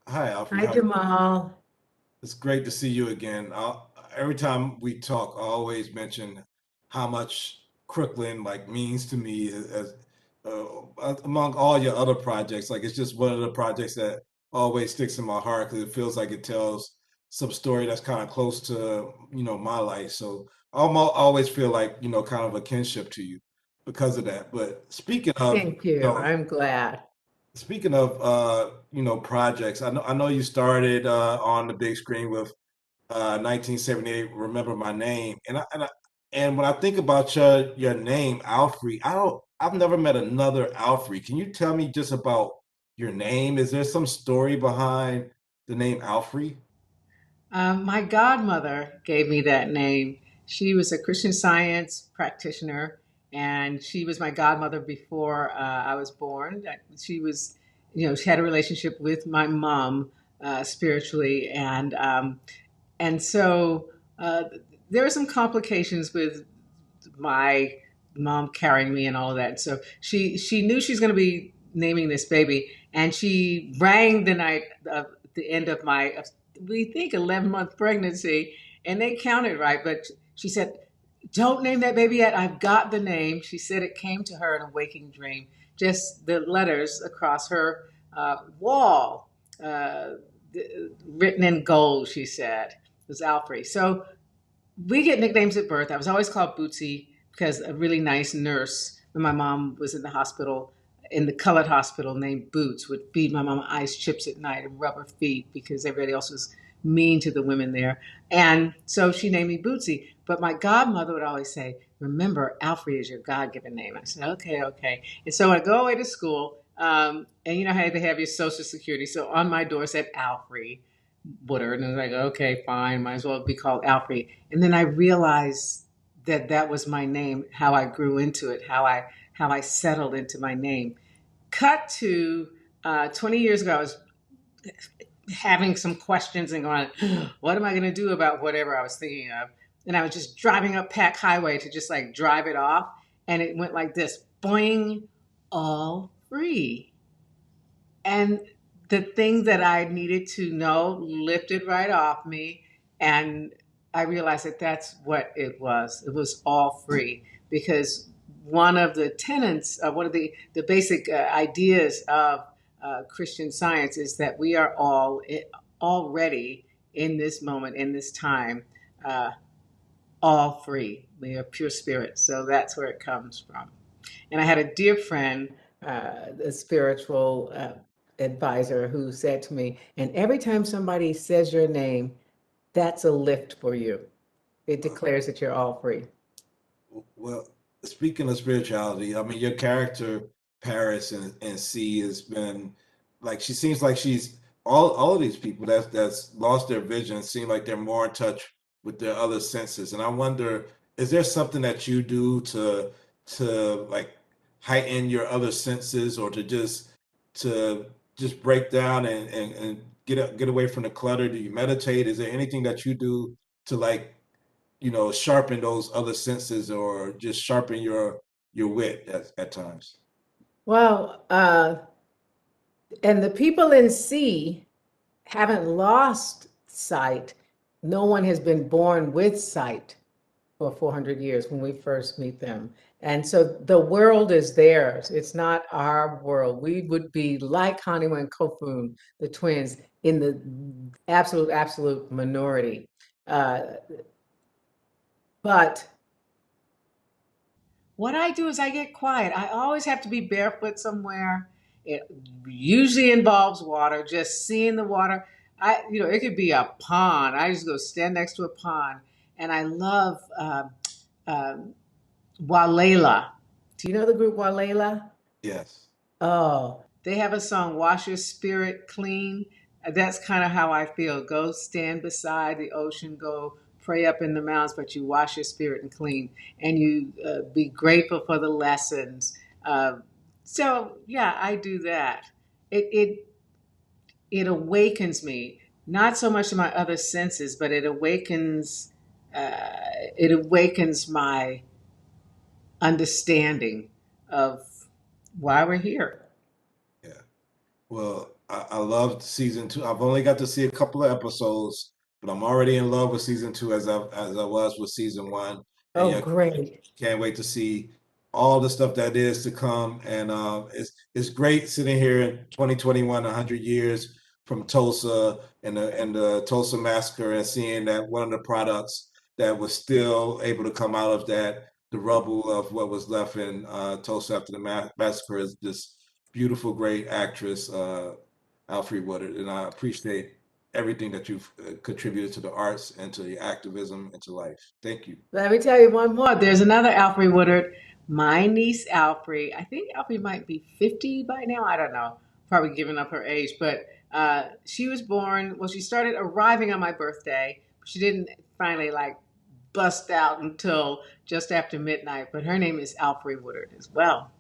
Hi, Alfre. Hi, How you? Jamal. It's great to see you again. Every time we talk, I always mention how much Crooklyn like means to me as among all your other projects. Like it's just one of the projects that always sticks in my heart because it feels like it tells some story that's kind of close to my life. So I always feel like kind of a kinship to you because of that. But Thank you. I'm glad. speaking of projects, I know you started on the big screen with 1978. Remember my name, and when I think about your name, Alfre, I've never met another Alfre. Can you tell me just about your name? Is there some story behind the name Alfre? My godmother gave me that name. She was a Christian Science practitioner, and she was my godmother before I was born. She was, she had a relationship with my mom spiritually, and so there were some complications with my mom carrying me and all of that. So she knew she's going to be naming this baby, and she rang the night of the end of my we think 11-month pregnancy, and they counted right, but she said, "Don't name that baby yet. I've got the name." She said it came to her in a waking dream, just the letters across her wall, written in gold. She said it was Alfre. So we get nicknames at birth. I was always called Bootsy because a really nice nurse, when my mom was in the hospital, in the colored hospital named Boots, would feed my mom ice chips at night and rub her feet because everybody else was mean to the women there. And so she named me Bootsy. But my godmother would always say, "Remember, Alfred is your God given name." I said, "Okay, okay." And so I go away to school, and you know how they have your social security. So on my door said Alfred. Woodard, and I was like, okay, fine, might as well be called Alfre. And then I realized that that was my name, how I grew into it, how I settled into my name. Cut to 20 years ago, I was having some questions and going, what am I going to do about whatever I was thinking of? And I was just driving up Pack Highway to just like drive it off, and it went like this, boing, all free. And the thing that I needed to know lifted right off me. And I realized that that's what it was. It was all free because one of the tenets, one of the basic ideas of Christian Science is that we are all already in this moment, in this time, uh, all free. We are pure spirit. So that's where it comes from. And I had a dear friend, a spiritual advisor, who said to me, and every time somebody says your name, that's a lift for you. It declares that you're all free. Well, speaking of spirituality, I mean, your character, Paris and C, has been like she seems like she's all of these people that's lost their vision seem like they're more in touch with their other senses. And I wonder, is there something that you do to like heighten your other senses or to just break down and get away from the clutter? Do you meditate? Is there anything that you do to like sharpen those other senses or just sharpen your wit at times. Well, and the people in C haven't lost sight. No one has been born with sight for 400 years when we first meet them. And so the world is theirs. It's not our world. We would be like Haniwa and Kofun, the twins, in the absolute minority. Uh, but what I do is I get quiet. I always have to be barefoot somewhere. It usually involves water, just seeing the water. It could be a pond. I just go stand next to a pond. And I love um, Walela. Do you know the group Walela? Yes. Oh, they have a song, Wash Your Spirit Clean. That's kind of how I feel. Go stand beside the ocean, go pray up in the mountains, but you wash your spirit and clean, and you be grateful for the lessons. So, yeah, I do that. It, it, it awakens me, not so much to my other senses, but it awakens my understanding of why we're here. Yeah. Well, I loved season two. I've only got to see a couple of episodes, but I'm already in love with season two as I was with season one. And Oh, yeah, great. can't wait to see all the stuff that is to come. And it's great sitting here in 2021, 100 years from Tulsa and the Tulsa massacre, and seeing that one of the products that was still able to come out of that, the rubble of what was left in Tulsa after the massacre, is this beautiful, great actress, Alfre Woodard. And I appreciate everything that you've contributed to the arts and to the activism and to life. Thank you. Let me tell you one more. There's another Alfre Woodard. My niece Alfre. I think Alfre might be 50 by now. I don't know. Probably giving up her age, but she was born. Well, she started arriving on my birthday. She didn't finally like bust out until just after midnight. But her name is Alfre Woodard as well.